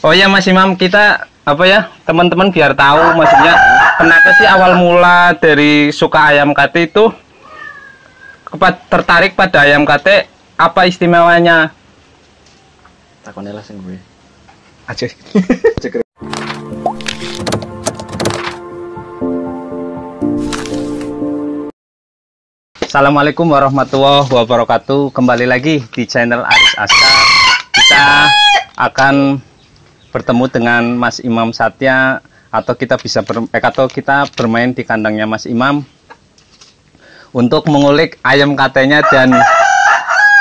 Oh ya Mas Imam, kita apa ya teman-teman biar tahu maksudnya kenapa sih awal mula dari suka ayam kate itu tertarik pada ayam kate, apa istimewanya? Takone lah sing gue. Aja. Assalamualaikum warahmatullahi wabarakatuh. Kembali lagi di channel Aris Aska. Kita akan bertemu dengan Mas Imam Satya, atau kita bisa bermain di kandangnya Mas Imam untuk mengulik ayam katenya dan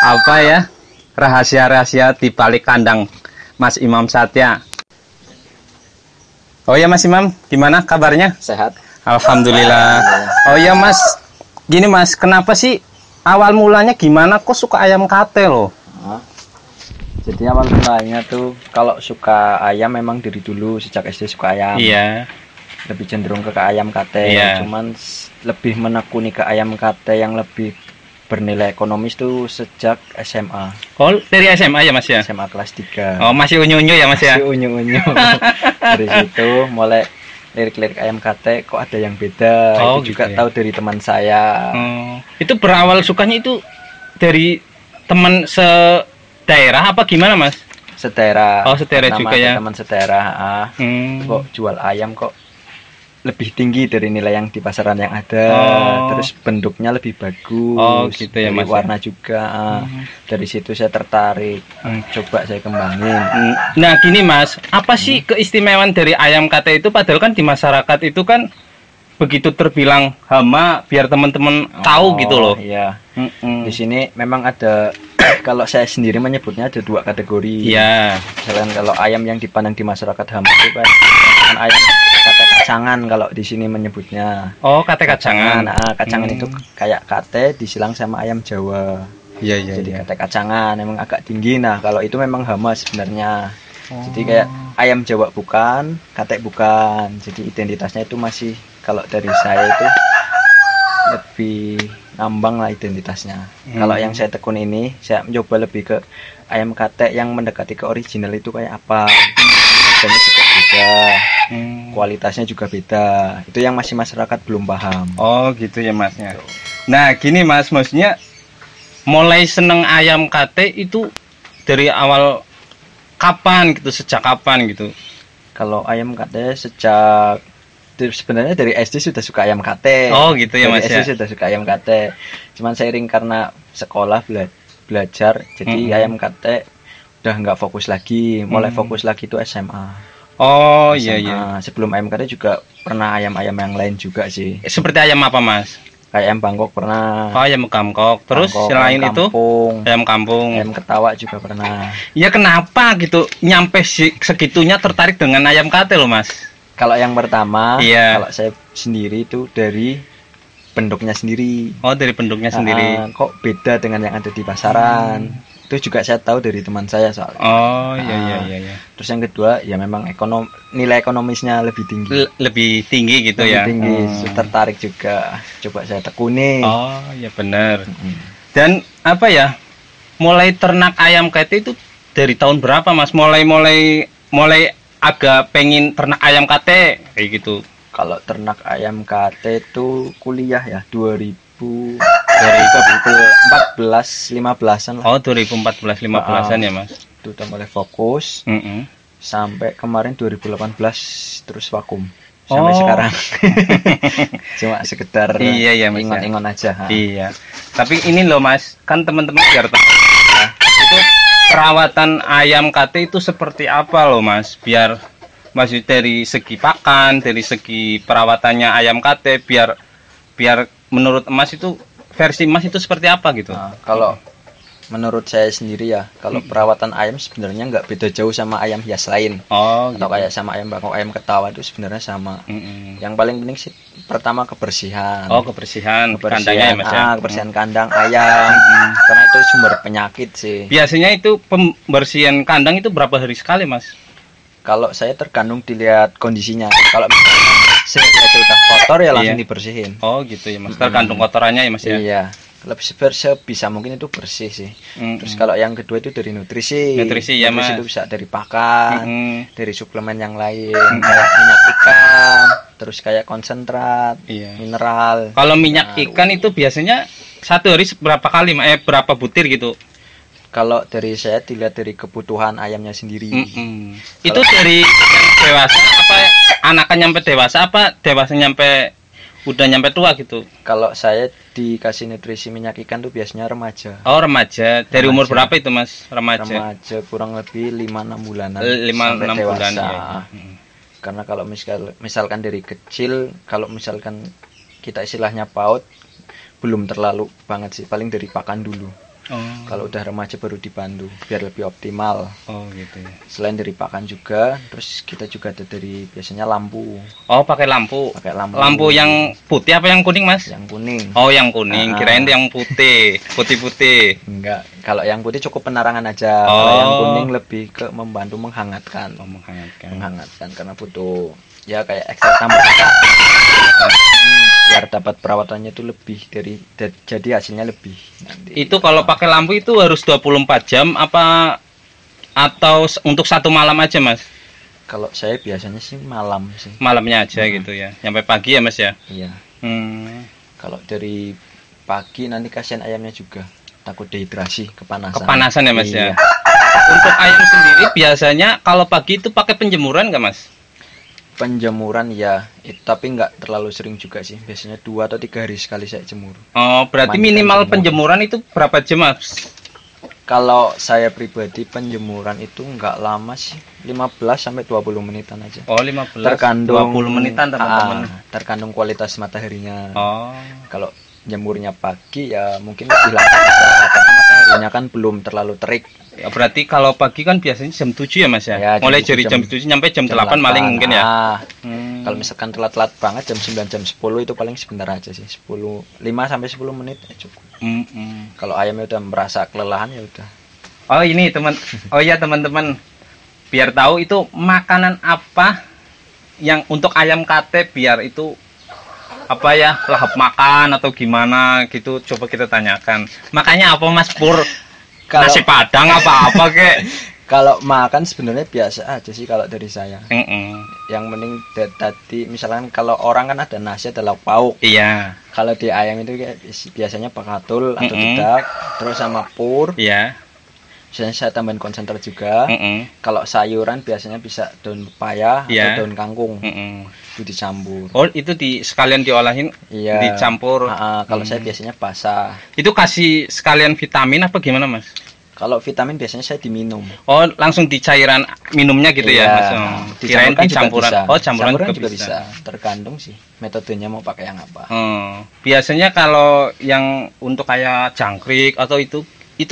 apa ya rahasia-rahasia di balik kandang Mas Imam Satya. Oh ya Mas Imam, gimana kabarnya? Sehat. Alhamdulillah. Oh ya Mas, gini Mas, kenapa sih awal mulanya gimana kok suka ayam kate loh? Jadi awal mulanya tuh kalau suka ayam memang dari dulu sejak SD suka ayam. Iya. Lebih cenderung ke ayam kate. Iya. Cuman lebih menekuni ke ayam kate yang lebih bernilai ekonomis tuh sejak SMA. Oh, dari SMA ya Mas ya? SMA kelas 3. Oh, masih unyu-unyu ya Mas ya? Masih unyu-unyu. Dari situ mulai lirik-lirik ayam kate kok ada yang beda. Oh, itu gitu juga ya? tahu dari teman saya. Itu berawal sukanya itu dari teman daerah apa gimana Mas? Sedaerah. Oh, sedaerah Nama juga ya? teman sedaerah. Kok jual ayam kok lebih tinggi dari nilai yang di pasaran yang ada. Terus bentuknya lebih bagus. Oh, gitu ya, dari Mas, warna juga. Dari situ saya tertarik. Coba saya kembangin. Nah gini Mas, apa sih keistimewaan dari ayam kate itu? Padahal kan di masyarakat itu kan begitu terbilang hama, biar teman-teman tahu gitu loh. Iya. Di sini memang ada kalau saya sendiri menyebutnya ada 2 kategori. Iya. Selain kalau ayam yang dipandang di masyarakat hama itu kan ayam kate kacangan kalau di sini menyebutnya. Oh, kate kacangan. Nah, kacangan itu kayak kate disilang sama ayam Jawa. Iya, iya, Jadi iya. kate kacangan memang agak tinggi. Nah, kalau itu memang hama sebenarnya. Jadi kayak ayam Jawa bukan, kate bukan. Jadi identitasnya itu masih kalau dari saya itu lebih ngambang lah identitasnya. Kalau yang saya tekun ini, saya mencoba lebih ke ayam kate yang mendekati ke original itu kayak apa. Harganya juga beda, kualitasnya juga beda. Itu yang masih masyarakat belum paham. Oh gitu ya Masnya. Nah gini Mas, maksudnya mulai seneng ayam kate itu dari awal kapan gitu, sejak kapan gitu? Kalau ayam kate sejak sebenarnya dari SD sudah suka ayam kate. Oh gitu ya Mas dari ya. SD sudah suka ayam kate. Cuman seiring karena sekolah belajar, jadi ayam kate udah nggak fokus lagi. Mulai fokus lagi itu SMA. Oh SMA. iya iya. Sebelum ayam kate juga pernah ayam-ayam yang lain juga sih. Seperti ayam apa Mas? Kayak ayam Bangkok pernah. Oh ayam kamkok. Terus Bangkok, selain ayam itu kampung, ayam kampung. ayam ketawa juga pernah. Ya kenapa gitu nyampe segitunya tertarik dengan ayam kate loh Mas? Kalau yang pertama, Iya. kalau saya sendiri itu dari bentuknya sendiri. Oh dari bentuknya sendiri. Kok beda dengan yang ada di pasaran? Itu juga saya tahu dari teman saya soalnya. Oh iya iya iya iya. Terus yang kedua, ya memang nilai ekonomisnya lebih tinggi. Lebih tinggi gitu Lebih ya. tinggi, tertarik juga. Coba saya tekuni. Oh iya benar. Dan apa ya? Mulai ternak ayam kate itu dari tahun berapa Mas? Mulai agak pengen ternak ayam kate kayak gitu. Kalau ternak ayam kate itu kuliah ya 2014-15an lah. Oh 2014-15an ya Mas. Itu udah mulai fokus sampai kemarin 2018 terus vakum sampai sekarang. Cuma sekedar iya ya Mas. ingon-ingon aja. Iya. Tapi ini loh Mas, kan teman-teman biar tahu itu perawatan ayam kate itu seperti apa loh Mas, biar maksud dari segi pakan, dari segi perawatannya ayam kate, biar menurut Mas itu versi Mas itu seperti apa gitu? Nah, kalau menurut saya sendiri ya, kalau perawatan ayam sebenarnya nggak beda jauh sama ayam hias lain. Oh, atau kayak sama ayam bangkok, ayam ketawa itu sebenarnya sama. Yang paling penting sih pertama kebersihan. Oh, kebersihan kandangnya ya Mas ya. Kebersihan kandang ayam. Karena itu sumber penyakit sih. Biasanya itu pembersihan kandang itu berapa hari sekali Mas? Kalau saya tergantung dilihat kondisinya. Kalau sehari aja udah kotor ya langsung dibersihin. Oh gitu ya Mas. Tergantung kotorannya ya Mas ya. Iya. lebih sebisa mungkin itu bersih sih. Terus kalau yang kedua itu dari nutrisi ya Mas. Itu bisa dari pakan, dari suplemen yang lain, kayak minyak ikan, terus kayak konsentrat, mineral. Kalau minyak ikan itu biasanya satu hari berapa kali, berapa butir gitu? Kalau dari saya dilihat dari kebutuhan ayamnya sendiri. Itu dari yang dewasa apa anakan nyampe dewasa apa dewasa udah nyampe tua gitu? Kalau saya dikasih nutrisi minyak ikan tuh biasanya remaja. Oh, remaja. Dari umur berapa itu Mas remaja? Remaja kurang lebih 5-6 bulanan. 5-6 bulan ya. Karena kalau misalkan dari kecil, kalau misalkan kita istilahnya PAUD, belum terlalu banget sih, paling dari pakan dulu. Kalau udah remaja baru dipandu biar lebih optimal. Oh gitu ya. Selain dari pakan juga, terus kita juga ada dari biasanya lampu. Oh, pakai lampu. Lampu yang putih apa yang kuning Mas? Yang kuning. Oh, yang kuning. Kirain yang putih, putih-putih. Enggak. Kalau yang putih cukup penerangan aja. Kalau yang kuning lebih ke membantu menghangatkan. Menghangatkan karena butuh ya kayak ekstra tambahan. Biar dapat perawatannya itu lebih jadi hasilnya lebih nanti. Itu kalau pakai lampu itu harus 24 jam apa atau untuk satu malam aja Mas? Kalau saya biasanya sih malam sih. Malamnya aja gitu ya. Sampai pagi ya Mas ya? Iya. Kalau dari pagi nanti kasihan ayamnya juga takut dehidrasi, kepanasan. Kepanasan ya Mas ya. Untuk ayam sendiri biasanya kalau pagi itu pakai penjemuran nggak Mas? Penjemuran ya, tapi nggak terlalu sering juga sih. Biasanya 2 atau 3 hari sekali saya jemur. Oh, berarti minimal penjemuran itu berapa jam Mas? Kalau saya pribadi penjemuran itu nggak lama sih, 15 sampai 20 menitan aja. Oh, 15 terkandung 20 menitan teman-teman. Terkandung kualitas mataharinya. Oh. Kalau jemurnya pagi ya mungkin lebih lama bisa, karena mataharinya kan belum terlalu terik. Ya, berarti kalau pagi kan biasanya jam 7 ya Mas ya? Mulai dari jam 7 sampai jam 8 paling mungkin ya. Kalau misalkan telat-telat banget jam 9 jam 10 itu paling sebentar aja sih. 5 sampai 10 menit ya cukup. Kalau ayamnya udah merasa kelelahan ya udah. Oh, ini teman-teman. Biar tahu itu makanan apa yang untuk ayam kate biar itu apa ya, lahap makan atau gimana gitu, coba kita tanyakan. Makanya apa Mas Pur? Nasi Padang apa-apa kek. Kalau makan sebenarnya biasa aja sih kalau dari saya. Yang penting tadi misalkan kalau orang kan ada nasi, ada lauk pauk. Iya. Kalau di ayam itu kayak biasanya pakatul atau dedak, terus sama pur. Iya. Biasanya saya tambahin konsentrat juga. Kalau sayuran biasanya bisa daun pepaya atau daun kangkung. Itu dicampur. Oh, itu sekalian diolahin, dicampur. Kalau saya biasanya basah. Itu kasih sekalian vitamin apa gimana Mas? Kalau vitamin biasanya saya diminum. Oh, langsung di cairan minumnya gitu ya Mas? Kirain dicampuran. Oh, campuran juga bisa. Tergantung sih metodenya mau pakai yang apa. Biasanya kalau yang untuk kayak jangkrik atau itu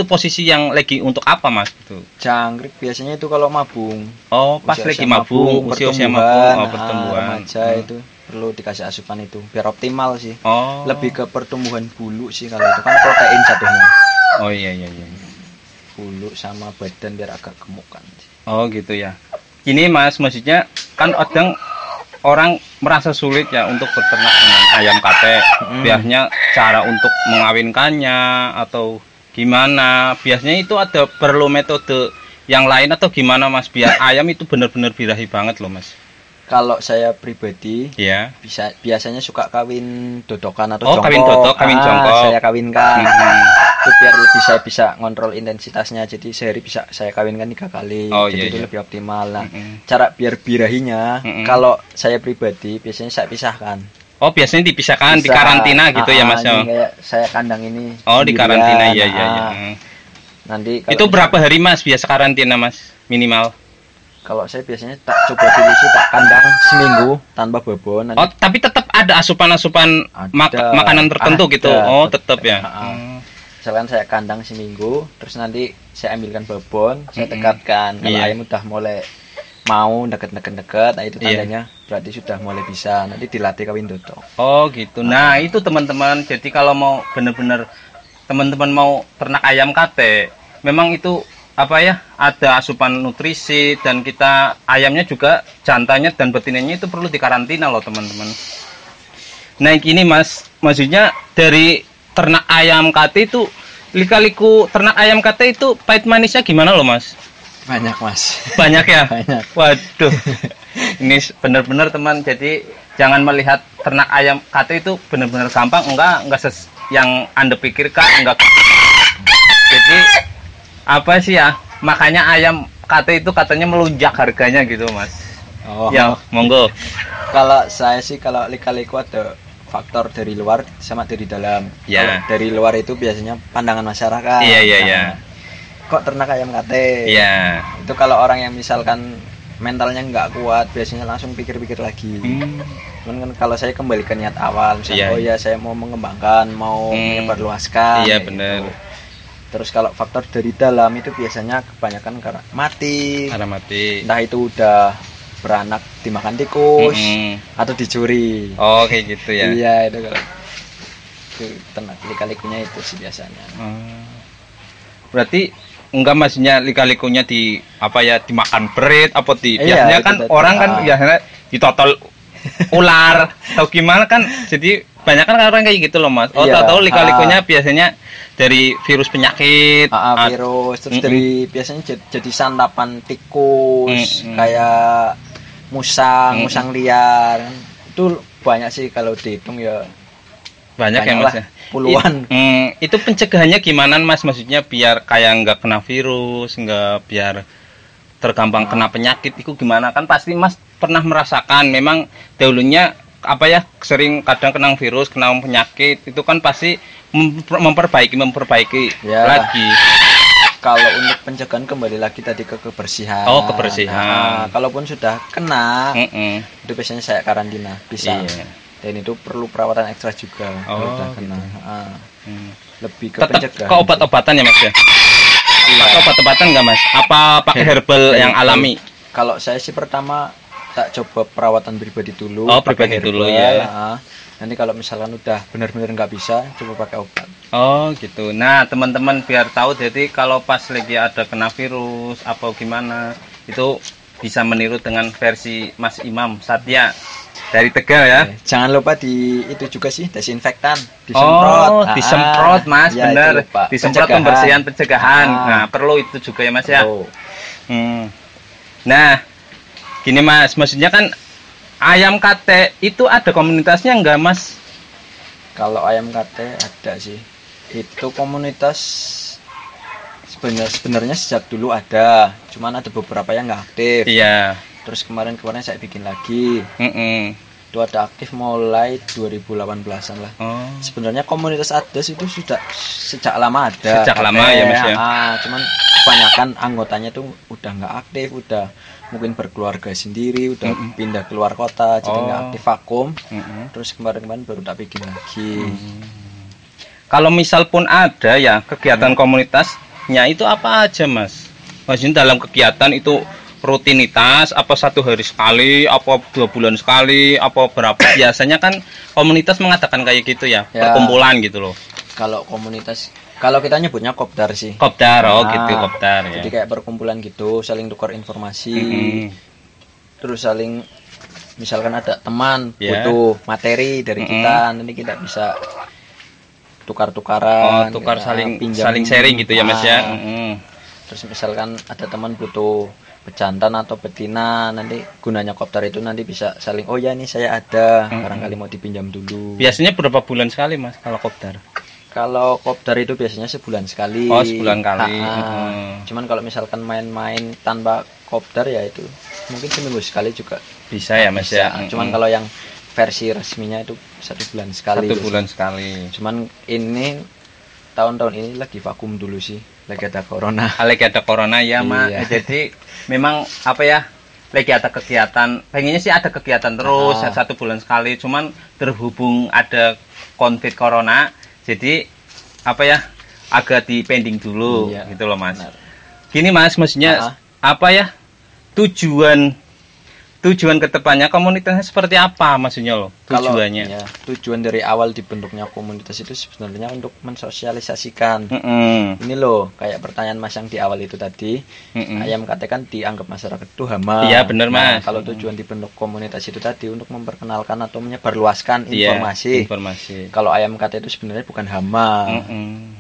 posisi yang lagi untuk apa Mas? Itu jangkrik biasanya itu kalau mabung. Oh, pas lagi mabung, usia mabung, pertumbuhan. Remaja itu perlu dikasih asupan itu biar optimal sih. Lebih ke pertumbuhan bulu sih, kalau itu kan protein jatuhnya. Oh iya. Bulu sama badan biar agak gemukan. Oh gitu ya. Ini Mas, maksudnya kan kadang orang merasa sulit ya untuk berternak dengan ayam kate. Biasanya cara untuk mengawinkannya atau gimana, biasanya itu ada perlu metode yang lain atau gimana Mas, biar ayam itu benar-benar birahi banget loh Mas? Kalau saya pribadi biasanya suka kawin dodokan atau jongkok. Kawin dodok, kawin jongkok. Saya kawinkan. Itu biar lebih saya bisa ngontrol intensitasnya, jadi sehari bisa saya kawinkan 3 kali. Jadi itu lebih optimal. Nah, cara biar birahinya kalau saya pribadi biasanya saya pisahkan. Oh, biasanya dipisahkan, di karantina gitu ya Mas? Kayak saya kandang ini. Oh, di karantina ya. Nanti itu berapa hari Mas biasa karantina Mas minimal? Kalau saya biasanya tak coba dulu sih, tak kandang seminggu tanpa babon. Oh, tapi tetap ada asupan-asupan makanan tertentu gitu. Oh, tetap ya. Misalkan saya kandang seminggu, terus nanti saya ambilkan babon, saya tekatkan. Kalau ayam udah mulai mau deket-deket, nah itu tandanya berarti sudah mulai bisa. Nanti dilatih kawin dodok. Oh gitu. Nah itu teman-teman. Jadi kalau mau benar-benar teman-teman mau ternak ayam kate, memang itu apa ya, ada asupan nutrisi, dan kita ayamnya juga jantannya dan betinanya itu perlu dikarantina loh teman-teman. Nah ini Mas, maksudnya dari ternak ayam kate itu, lika-liku ternak ayam kate itu pahit manisnya gimana loh Mas? Banyak Mas. Banyak ya? Banyak. Waduh. Ini benar-benar teman, jadi jangan melihat ternak ayam kate itu benar-benar gampang, enggak yang Anda pikirkan, enggak. Jadi apa sih ya? Makanya ayam kate itu katanya melunjak harganya gitu Mas. Oh. Ya, monggo. Kalau saya sih kalau lika-liku ada faktor dari luar sama dari dalam. Ya. Kalau dari luar itu biasanya pandangan masyarakat. Iya. Kok ternak ayam kate? Iya. Itu kalau orang yang misalkan mentalnya nggak kuat, biasanya langsung pikir-pikir lagi. Cuman kan kalau saya kembali ke niat awal, misalnya oh ya saya mau mengembangkan, mau menyebarluaskan. Iya gitu. benar. Terus kalau faktor dari dalam itu biasanya kebanyakan karena mati. Karena mati. Entah itu udah beranak dimakan tikus atau dicuri. Oh kayak gitu ya. Iya itu kalau itu ternak lika-likunya itu sih biasanya. Berarti enggak maksudnya lika-likunya di apa ya dimakan berit apa biasanya kan orang kan biasanya ditotol ular atau gimana kan, jadi banyak kan orang kayak gitu loh Mas. Oh tahu lika-likunya biasanya dari virus penyakit, virus terus dari biasanya jadi santapan tikus, kayak musang liar. Itu banyak sih kalau dihitung ya. Banyak ya Mas. Puluhan. Itu pencegahannya gimana Mas? Maksudnya biar kayak nggak kena virus, nggak biar tergampang kena penyakit itu gimana? Kan pasti Mas pernah merasakan memang dahulunya apa ya sering kadang kena virus, kena penyakit itu kan pasti memperbaiki lagi. Kalau untuk pencegahan kembali lagi tadi ke kebersihan. Oh kebersihan. Nah, kalaupun sudah kena, itu biasanya saya karantina bisa. Iya. Dan itu perlu perawatan ekstra juga kalau udah kena. Lebih ke tetap pencegahan. Ke obat-obatan ya Mas ya? Atau obat-obatan nggak Mas? Apa pakai herbal yang alami? Kalau saya sih pertama tak coba perawatan pribadi dulu. Oh pribadi dulu ya. Nanti kalau misalkan udah benar-benar nggak bisa, coba pakai obat. Oh gitu. Nah teman-teman biar tahu, jadi kalau pas lagi ada kena virus apa gimana itu bisa meniru dengan versi Mas Imam Satya dari Tegal ya. Jangan lupa itu juga sih desinfektan, disemprot. Oh, disemprot Mas, ya, benar. Disemprot pembersihan pencegahan. Nah, perlu itu juga ya Mas ya. Nah, gini Mas, maksudnya kan ayam kate itu ada komunitasnya enggak Mas? Kalau ayam kate ada sih. Itu komunitas sebenarnya sejak dulu ada, cuman ada beberapa yang nggak aktif. Iya. Terus kemarin saya bikin lagi. Itu ada aktif mulai 2018an lah. Sebenarnya komunitas ADAS itu sudah sejak lama ada. Sejak lama ya Mas ya. Cuman kebanyakan anggotanya tuh udah nggak aktif, udah mungkin berkeluarga sendiri, udah pindah keluar kota, jadi nggak aktif vakum. Terus kemarin baru tak bikin lagi. Kalau misal pun ada ya kegiatan komunitasnya itu apa aja Mas? Maksudnya dalam kegiatan itu rutinitas apa 1 hari sekali, apa 2 bulan sekali, apa berapa? Biasanya kan komunitas mengatakan kayak gitu ya, perkumpulan gitu loh. Kalau komunitas, kalau kita nyebutnya kopdar sih. Kopdar, gitu kopdar ya. Jadi kayak perkumpulan gitu, saling tukar informasi. Terus saling, misalkan ada teman butuh materi dari kita, nanti kita bisa tukar-tukaran. Saling sharing gitu ya Mas ya. Terus misalkan ada teman butuh pejantan atau betina, nanti gunanya kopdar itu nanti bisa saling, oh ya nih saya ada, barangkali mau dipinjam dulu. Biasanya berapa bulan sekali Mas kalau kopdar? Kalau kopdar itu biasanya sebulan sekali. Oh sebulan kali. Cuman kalau misalkan main-main tanpa kopdar ya itu mungkin seminggu sekali juga bisa ya Mas ya. Cuman kalau yang versi resminya itu 1 bulan sekali. 1 bulan sekali. Cuman ini tahun-tahun ini lagi vakum dulu sih, lagi ada corona. Lagi ada corona ya Mas. Jadi memang apa ya, lagi ada kegiatan, pengennya sih ada kegiatan terus 1 bulan sekali, cuman terhubung ada COVID corona, jadi apa ya agak di pending dulu gitu loh Mas. Gini Mas, maksudnya apa ya tujuan tujuan kedepannya komunitasnya seperti apa maksudnya loh Kalau tujuannya? ya, tujuan dari awal dibentuknya komunitas itu sebenarnya untuk mensosialisasikan. Ini loh, kayak pertanyaan Mas yang di awal itu tadi, ayam kate kan dianggap masyarakat itu hama. Iya benar Mas. Kalau tujuan dibentuk komunitas itu tadi untuk memperkenalkan atau menyebarluaskan Iya, informasi. informasi. Kalau ayam kate itu sebenarnya bukan hama.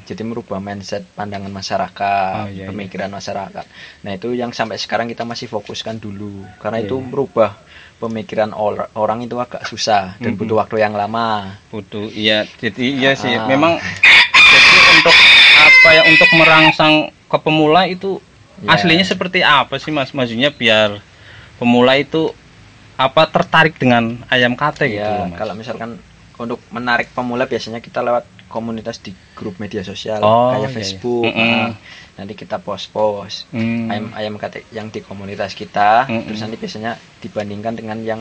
Jadi merubah mindset pandangan masyarakat, Oh, iya, pemikiran masyarakat. Nah itu yang sampai sekarang kita masih fokuskan dulu, karena Iya. itu merubah pemikiran orang itu agak susah dan butuh waktu yang lama. Butuh, iya. Jadi iya sih. Ah. Memang jadi untuk apa ya untuk merangsang ke pemula itu Ya. aslinya seperti apa sih Mas? Maksudnya biar pemula itu apa tertarik dengan ayam kate gitu Ya, loh, Mas. kalau misalkan untuk menarik pemula biasanya kita lewat komunitas di grup media sosial Oh, kayak iya, iya. Facebook. Nanti kita post-post ayam kate yang di komunitas kita, terus nanti biasanya dibandingkan dengan yang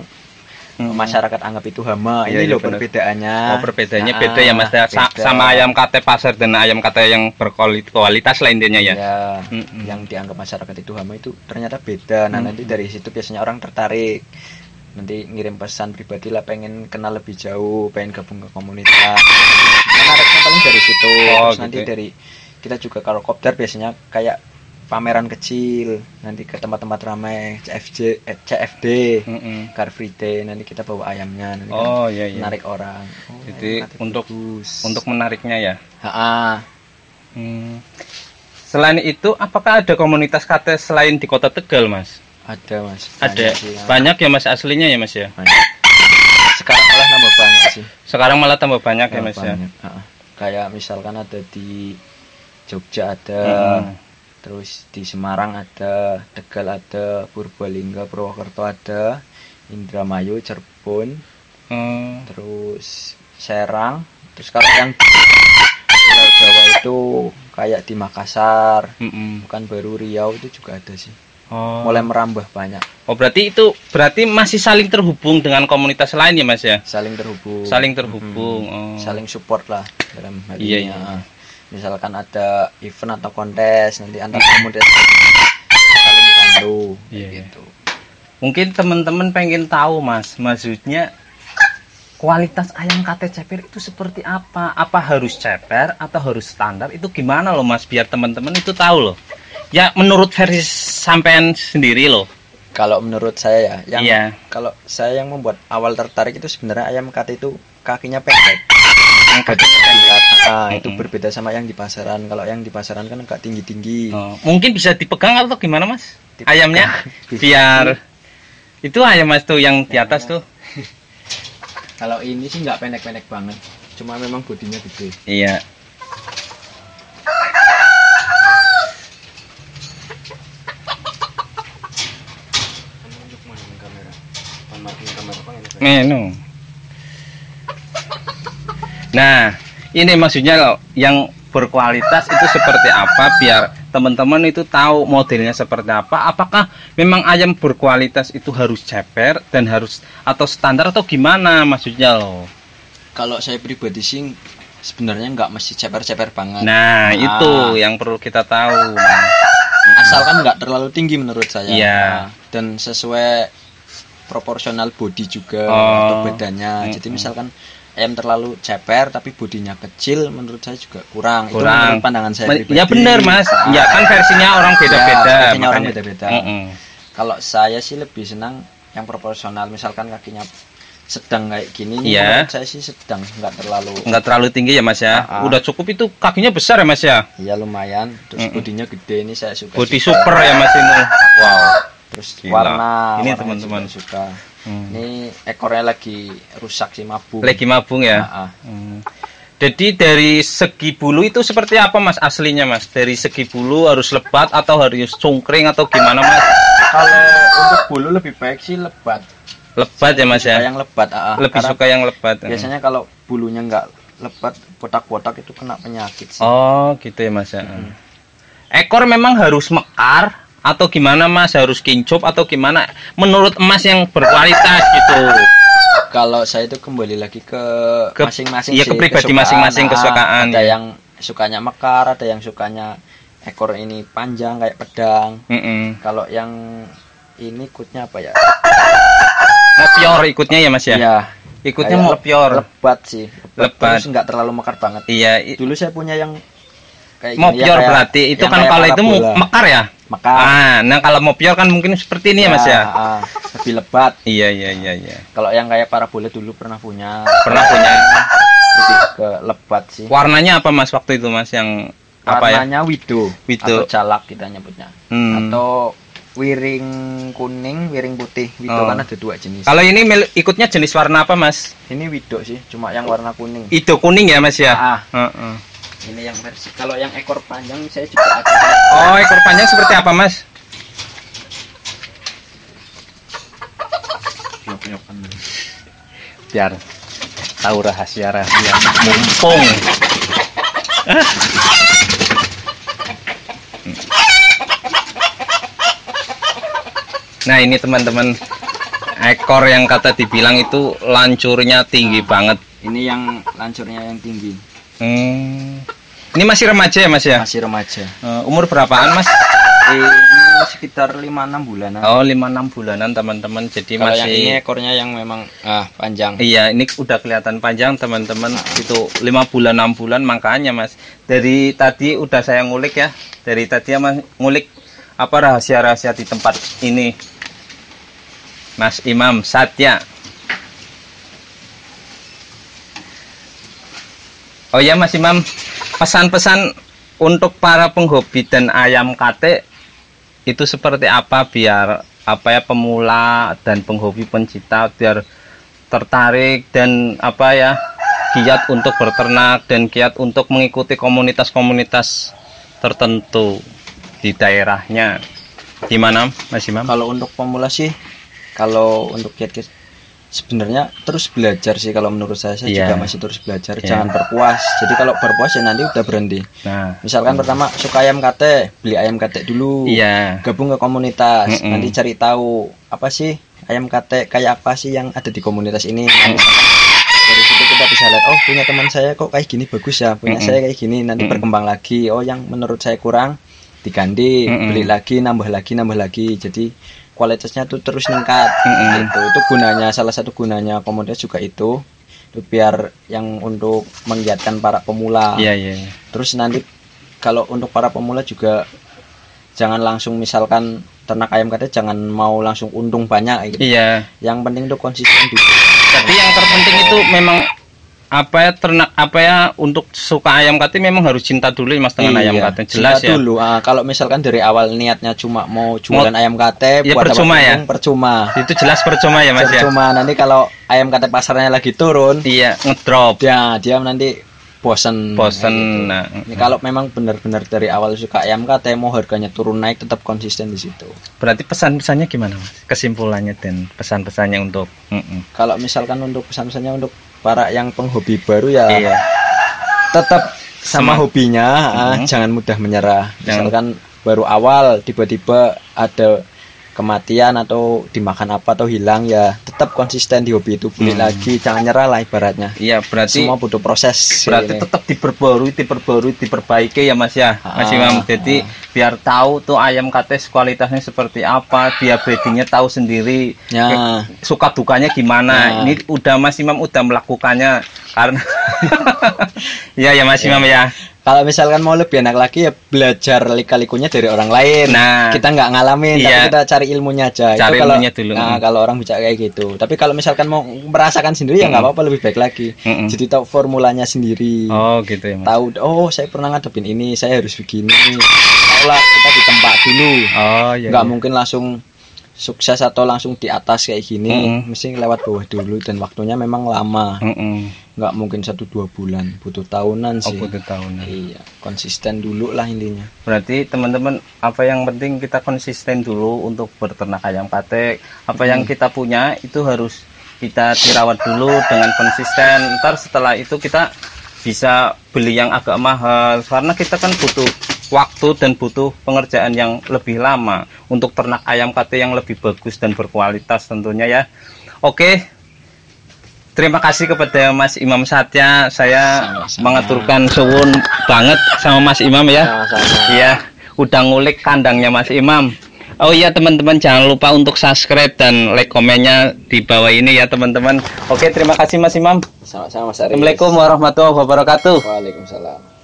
masyarakat anggap itu hama. Iya, Ini iya, loh benar. perbedaannya. Oh, perbedaannya Nah, beda ya Mas ya. beda. Sama ayam kate pasar dan ayam kate yang berkualitas lah intinya ya. Ya, yang dianggap masyarakat itu hama itu ternyata beda. Nah, nanti dari situ biasanya orang tertarik. Nanti ngirim pesan pribadi lah, pengen kenal lebih jauh, pengen gabung ke komunitas. Menariknya paling dari situ. Oh, Terus nanti gitu. dari kita juga kalau kopdar biasanya kayak pameran kecil, nanti ke tempat-tempat ramai, CFD, Car Free Day, nanti kita bawa ayamnya, nanti kan Oh iya iya. menarik orang. Oh, Jadi ayam kate untuk bagus. menariknya ya. Ha-ha. Selain itu, apakah ada komunitas kate selain di Kota Tegal, Mas? Ada Mas. Ada. Banyak sih, ya. Banyak ya Mas aslinya ya Mas ya. Banyak. Sekarang malah nambah banyak sih. Sekarang malah tambah banyak ya Nambah Mas ya. banyak. Ha-ha. Kayak misalkan ada di Jogja ada, terus di Semarang ada, Tegal ada, Purbalingga, Purwokerto ada, Indramayu, Cirebon, terus Serang. Terus kalau yang di Pulau Jawa itu kayak di Makassar, Pekanbaru, Riau itu juga ada sih. Oh. Mulai merambah banyak, Oh berarti masih saling terhubung dengan komunitas lain ya Mas ya. saling terhubung. Saling terhubung. Oh. Saling support lah dalam hal Iya, ini. iya. Ya. Misalkan ada event atau kontes, nanti antar komunitas saling bantu Iya, iya. gitu. Mungkin teman-teman pengen tahu Mas, maksudnya kualitas ayam kate ceper itu seperti apa? Apa harus ceper atau harus standar? Itu gimana loh Mas biar teman-teman itu tahu loh. Ya menurut versi sampean sendiri loh. Kalau menurut saya ya, yang Iya. kalau saya yang membuat awal tertarik itu sebenarnya ayam kate itu kakinya pendek. Yang kate Dilihat, itu berbeda sama yang di pasaran. Kalau yang di pasaran kan agak tinggi-tinggi. Oh, mungkin bisa dipegang atau gimana Mas? Dipegang. Ayamnya Bisa. biar itu ayam Mas tuh yang di atas tuh. Kalau ini sih nggak pendek-pendek banget, cuma memang bodinya gede. Iya. Menu. Nah, ini maksudnya loh, yang berkualitas itu seperti apa biar teman-teman itu tahu modelnya seperti apa. Apakah memang ayam berkualitas itu harus ceper dan harus atau standar atau gimana maksudnya loh. Kalau saya pribadi sih sebenarnya nggak mesti ceper-ceper banget. Nah, itu yang perlu kita tahu. Mas. Asalkan nggak terlalu tinggi menurut saya. Iya. Dan sesuai proporsional body juga Oh. atau badannya. Jadi misalkan ayam terlalu ceper tapi bodinya kecil, menurut saya juga kurang. Itu menurut pandangan saya pribadi. Ya benar Mas. Ya kan versinya orang beda-beda. Ya, versinya orang makanya. beda-beda. Mm-mm. Kalau saya sih lebih senang yang proporsional. Misalkan kakinya sedang kayak gini, Iya. menurut saya sih sedang, nggak terlalu. Nggak terlalu tinggi ya Mas ya. Udah cukup itu kakinya besar ya Mas ya. Ya lumayan. Terus bodinya gede, ini saya suka. Body juga. super ya Mas ini. Wow. Terus Gila. warnanya Ini teman-teman. juga suka. Ini ekornya lagi rusak sih, mabuk. Lagi mabung ya. Jadi dari segi bulu itu seperti apa Mas aslinya Mas? Dari segi bulu harus lebat atau harus cungkring atau gimana Mas? Kalau untuk bulu lebih baik sih lebat. Lebat ya Mas ya. Suka yang lebat. Lebih Karena suka yang lebat. biasanya kalau bulunya nggak lebat, botak-botak itu kena penyakit sih. Oh gitu ya Mas ya. Ekor memang harus mekar atau gimana Mas? Harus kincup atau gimana? Menurut Mas yang berkualitas gitu. Kalau saya itu kembali lagi ke masing-masing Iya, sih, ke pribadi kesukaan. masing-masing, kesukaan, Ada ya. yang sukanya mekar, ada yang sukanya ekor ini panjang kayak pedang. Kalau yang ini kutnya apa ya? Mopior ikutnya ya Mas ya? Iya. Ikutnya Kayak mopior. Lebat sih. Lebat. Terus nggak terlalu mekar banget. Iya, Dulu saya punya yang kayak gini, mopior yang kayak- berarti itu yang kan kayak kalau itu parabola. mekar ya? Mekar. Nah kalau mopior kan mungkin seperti ini ya Mas ya? Lebih lebat. Iya iya iya iya. Kalau yang kayak parabola dulu pernah punya. Pernah punya. Lebih ke lebat sih. Warnanya apa Mas waktu itu Mas yang apa ya? Warnanya wido. Wido. Atau jalak kita nyebutnya. Atau wiring kuning, wiring putih. Wido kan ada 2 jenis. Kalau ini ikutnya jenis warna apa Mas? Ini wido sih, cuma yang warna kuning. Itu kuning ya Mas ya? Ini yang versi. Kalau yang ekor panjang saya juga ada. Oh ekor panjang seperti apa Mas? Biar tahu rahasia-rahasia mumpung. Nah ini teman-teman, ekor yang kata dibilang itu lancurnya tinggi banget. Ini yang lancurnya yang tinggi. Ini masih remaja ya Mas ya? Masih remaja. Umur berapaan Mas? Ini sekitar 5-6 bulanan. Oh 5-6 bulanan teman-teman. Jadi kalau masih yang ini ekornya yang memang panjang. Iya ini udah kelihatan panjang teman-teman. Itu 5 bulan 6 bulan makanya Mas. Dari tadi udah saya ngulik ya. Dari tadi ya Mas ngulik apa rahasia-rahasia di tempat ini. Mas Imam Satya. Oh ya Mas Imam, pesan-pesan untuk para penghobi dan ayam kate itu seperti apa biar apa ya pemula dan penghobi pencinta biar tertarik dan apa ya giat untuk berternak dan giat untuk mengikuti komunitas-komunitas tertentu di daerahnya. Gimana Mas Imam? Kalau untuk pemula sih, kalau untuk kiat-kiat sebenarnya terus belajar sih kalau menurut saya juga masih terus belajar. Jangan berpuas. Jadi kalau berpuas ya nanti udah berhenti. Nah, misalkan pertama suka ayam kate, beli ayam kate dulu. Gabung ke komunitas. Nanti cari tahu apa sih ayam kate kayak apa sih yang ada di komunitas ini. Dari situ kita bisa lihat, oh punya teman saya kok kayak gini bagus ya, punya saya kayak gini. Nanti berkembang lagi. Oh yang menurut saya kurang diganti, beli lagi, nambah lagi. Jadi kualitasnya tuh terus meningkat gitu. Itu gunanya, salah satu gunanya komunitas juga itu biar yang untuk menggiatkan para pemula. Terus nanti kalau untuk para pemula juga jangan langsung misalkan ternak ayam kate jangan mau langsung untung banyak gitu. Yang penting tuh konsisten dulu. Tapi yang terpenting itu memang apa ya ternak apa ya untuk suka ayam kate memang harus cinta dulu Mas dengan ayam kate jelas cinta dulu. Kalau misalkan dari awal niatnya cuma mau jualan ayam kate buat percuma ya percuma itu jelas percuma ya Mas percuma. Nanti kalau ayam kate pasarnya lagi turun ngedrop ya dia nanti bosen gitu. Nah, ini kalau memang benar-benar dari awal suka ayam kate mau harganya turun naik tetap konsisten di situ. Berarti pesan-pesannya gimana Mas? Kesimpulannya dan pesan-pesannya untuk kalau misalkan untuk pesan-pesannya untuk para yang penghobi baru ya tetap sama hobinya, jangan mudah menyerah. Misalkan baru awal tiba-tiba ada kematian atau dimakan apa atau hilang ya tetap konsisten di hobi itu, beli lagi, jangan nyerah lah ibaratnya. Berarti semua butuh proses. Berarti tetap diperbaiki ya Mas ya, Mas Imam. Jadi biar tahu tuh ayam kate kualitasnya seperti apa, dia breedingnya tahu sendiri, suka dukanya gimana. Ini udah Mas Imam udah melakukannya karena ya Mas Imam ya. Kalau misalkan mau lebih enak lagi ya belajar lika-likunya dari orang lain. Kita nggak ngalamin, tapi kita cari ilmunya aja. Cari ilmunya dulu. Kalau orang bisa kayak gitu. Tapi kalau misalkan mau merasakan sendiri ya nggak apa-apa, lebih baik lagi. Jadi tahu formulanya sendiri. Oh gitu ya Mas. Tahu, oh saya pernah ngadepin ini, saya harus begini. Tahulah kita di tempat dulu. Nggak mungkin langsung sukses atau langsung di atas kayak gini. Mesti lewat bawah dulu dan waktunya memang lama. Nggak mungkin 1-2 bulan, butuh tahunan sih. Butuh tahunan. Iya, konsisten dulu lah intinya. Berarti teman-teman, apa yang penting kita konsisten dulu untuk berternak ayam kate. Apa yang kita punya itu harus kita dirawat dulu dengan konsisten. Ntar setelah itu kita bisa beli yang agak mahal karena kita kan butuh waktu dan butuh pengerjaan yang lebih lama untuk ternak ayam kate yang lebih bagus dan berkualitas tentunya ya. Oke. Terima kasih kepada Mas Imam Satya. Saya mengaturkan suwun banget sama Mas Imam ya. Iya, udah ngulik kandangnya Mas Imam. Oh iya teman-teman, jangan lupa untuk subscribe dan like komennya di bawah ini ya teman-teman. Oke, terima kasih Mas Imam. Sama-sama Mas Aris. Assalamualaikum warahmatullahi wabarakatuh. Waalaikumsalam.